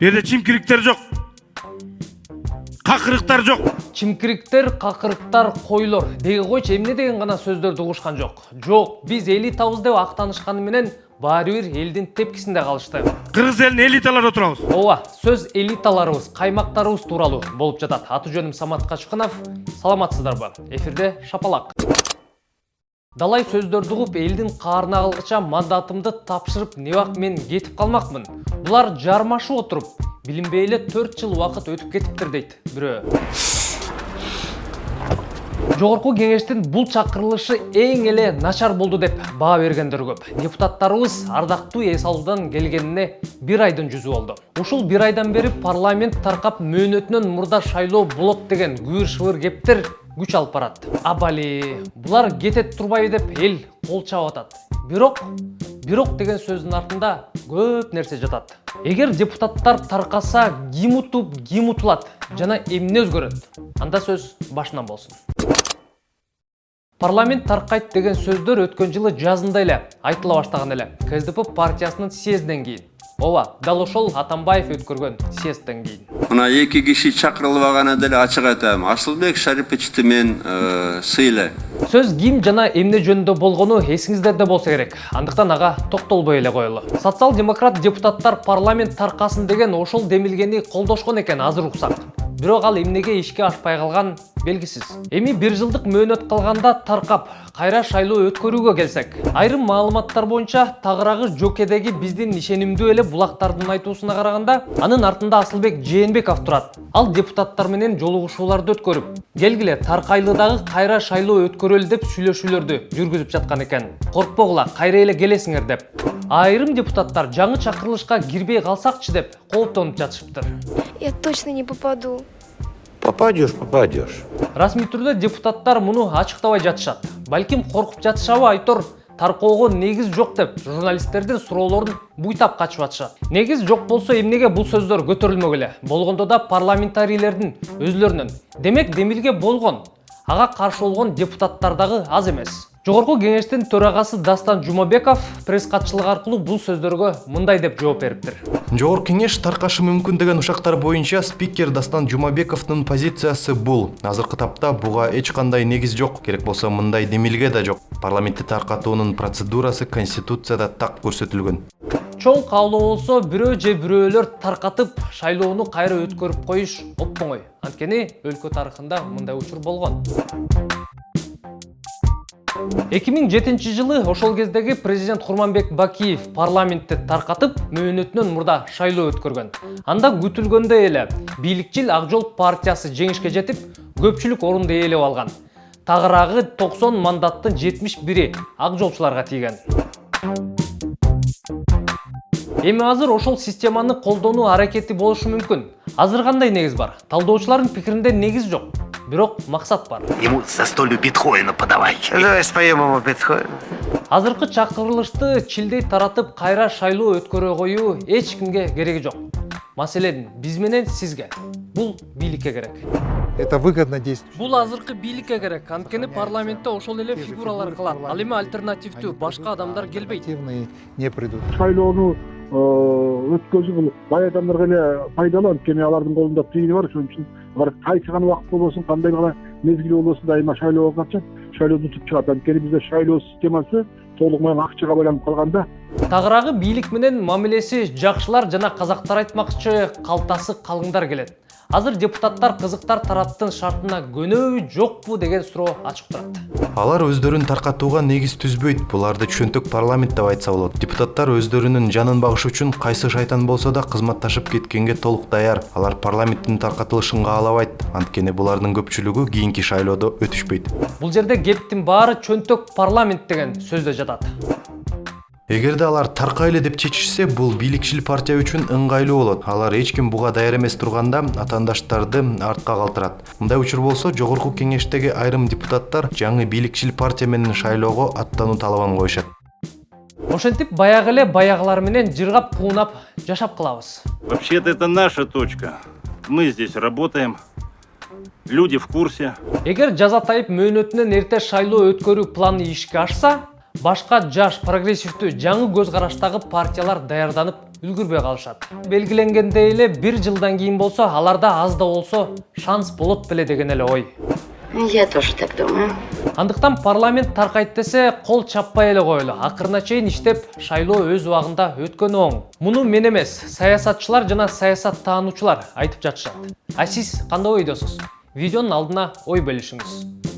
Берде чимкириктер жок. Какырыктар жок. Чимкириктер, какырыктар, койлор деги койчу эмне деген гана сөздөрдү угушкан жок. Жок, биз элитабыз деп актанышканы менен баары бир элдин тепкисинде калышты. Кыргыз элинин элиталары отурабыз. Ооба, сөз элиталарыбыз, каймактарыбыз тууралуу болуп жатат. Аты жөнүм Самат Качкынов. Саламатсыздарбы? Эфирде Шапалак. Далай сөздөрдү угуп, элдин каарына калгыча мандатымды тапшырып, небак мен кетип калмакмын. Булар жармашып отуруп, билинбей эле 4 жыл убакыт өтүп кетиптир дейт бирөө. Жогорку кеңештин бул чакырылышы эң эле начар болду деп баа бергендер көп. Депутаттарыбыз ардактуу эс алуудан келгенине 1 айдын жүзү болду. Ушул 1 айдан бери парламент таркап мөөнөтүнөн мурда шайлоо болот деген күйүр-шыбыр кептер күч алып барат. Абали, булар кетет турбайбы деп эл кол чабып атат. Бирок деген сөздүн артында көп нерсе жатат. Эгер депутаттар таркаса, ким утуп, ким утулат жана эмне өзгөрөт? Анда сөз башынан болсун. Парламент таркайт деген сөздөр өткөн жылы жазында эле айтыла баштаган эле. КСДП партиясынын съездден кийин. Ооба, дал ошол Атамбаев өткөргөн съездден кийин. Мына эки киши чакырылбаганы деле ачык айтам. Асылбек Шариповичти мен сыйлайм. Сөз ким жана эмне жөнүндө болгону эсиңиздерде болсо керек. Андыктан ага токтолбой эле коелу. Социал-демократ депутаттар парламент таркасын деген ошол демилгени колдошкон экен азыр уксак. Бирок ал эмнеге ишке ашпай калган белгисиз. Эми 1 жылдык мөөнөт калганда таркап, кайра шайлоо өткөрүүгө келсек, айрым маалыматтар боюнча тагыраагы жокедеги биздин ишенимдүү эле булактардын айтуусуна караганда, анын артында Асылбек Жээнбеков турат. Ал депутаттар менен жолугушууларды өткөрүп, келгиле таркайлыдагы кайра шайлоо өткөрөлү деп сүйлөшүүлөрдү жүргүзүп жаткан экен. Коркпогула, кайра эле келесиңер деп. Айрым депутаттар жаңы чакырылышка кирбей калсакчы деп кооптонуп жатышыптыр. Я точно не попаду. Попадешь. Расмий түрдө депутаттар муну ачыктабай жатышат. Балким коркуп жатышабы айтор таркоого негиз жок деп журналисттердин суроолорун буйтап качып атышат. Негиз жок болсо эмнеге бул сөздөр көтөрүлмөгүлө эле? Болгондо да парламентарийлердин өзлөрүнөн. Демек демилге болгон, ага каршы болгон депутаттар дагы аз эмес. Жогорку кеңештин төрагасы Дастан Жумабеков пресс катчылыгы аркылуу бул сөздөргө мындай деп жооп бериптир. Жогорку кеңеш таркашы мүмкүн деген ушактар боюнча спикер Дастан Жумабековдун позициясы бул. Азыркы тапта буга эч кандай негиз жок. Керек болсо мындай демилге да жок. Парламентти таркатуунун процедурасы Конституцияда так көрсөтүлгөн. Чоң каалоо болсо бирөө же бирөөлөр таркатып шайлоону кайра өткөрүп коюш оңой. Анткени өлкө тарыхында мындай учур болгон. 2007 жылы ошол кездеги президент Курманбек Бакиев парламентти таркатып, мөөнөтүнөн мурда шайлоо өткөргөн. Анда күтүлгөндөй эле бийликчил Ак Жол партиясы жеңишке жетип, көпчүлүк орунду ээлеп алган. Тагыраагы 90 мандаттын 71-и Ак Жолчуларга тийген. Эми азыр ошол системаны колдонуу аракети болушу мүмкүн. Азыр кандай негиз бар? Талдоочулардын пикиринде негиз жок. Бирок максат бар. Ему за столью биткоина подавай. Давай споем ему биткоин. Азыркы чакырылышты чилдей таратып кайра шайлоо өткөрө коюу эч кимге кереги жок. Маселен, биз менен сизге. Бул бийликке керек. Это выгодно действует. Бул азыркы бийликке керек. Анткени парламентте ошол эле фигуралар кылат. Ал эми альтернативдүү башка адамдар келбейт. Активные не придут. Шайлоону өткөзүү бул бай адамдарга эле пайдалуу, анткени алардын колунда тыйыны бар. Ошон үчүн алар кайсы гана убакыт болбосун, кандай гана мезгил болбосун дайыма шайлоого катышат, шайлоону утуп чыгат. Анткени бизде шайлоо системасы толук менен акчага байланып калганда. Тагыраагы бийлик менен мамилеси жакшылар жана казактар айтмакчы калтасы калыңдар келет. Азыр депутаттар кызыктар тараптын шартына көнөбү жокпу деген суроо ачык турат. Алар өздөрүн таркатууга негиз түзбөйт. Буларды чөнтөк парламент деп айтса болот. Депутаттар өздөрүнүн жанын багыш үчүн кайсы шайтан болсо да кызматташып кеткенге толук даяр. Алар парламенттин таркатылышын каалабайт. Анткени булардын көпчүлүгү кийинки шайлоодо өтүшпөйт. Бул жерде кептин баары чөнтөк парламент деген сөздө жатат. Эгерде алар таркайлы деп чечишсе, бул бийликчил партия үчүн ыңгайлуу болот. Алар эч ким буга даяр эмес турганда атаандаштарды артка калтырат. Мындай учур болсо, жогорку кеңештеги айрым депутаттар жаңы бийликчил партия менен шайлоого аттануу талабын коюшат. Ошентип баягы эле баягылар менен жыргап куунап жашап калабыз. Вообще-то это наша точка. Мы здесь работаем. Люди в курсе. Эгер Жазатайып мөөнөтүнөн эрте шайлоо өткөрүү планы ишке ашса, башка жаш прогрессивдүү жаңы көз караштагы партиялар даярданып үлгүрбөй калышат. Белгиленгендей эле 1 жылдан кийин болсо аларда аз да болсо шанс болот беле деген эле ой. Я тоже так думаю. Андыктан парламент таркайт десе кол чаппай эле коелу. Акырына чейин иштеп, шайлоо өз убагында өткөнү оң. Муну мен эмес, саясатчылар жана саясат таануучулар айтып жатышат. А сиз кандай ойдосуз? Видеонун алдына ой бөлүшүңүз.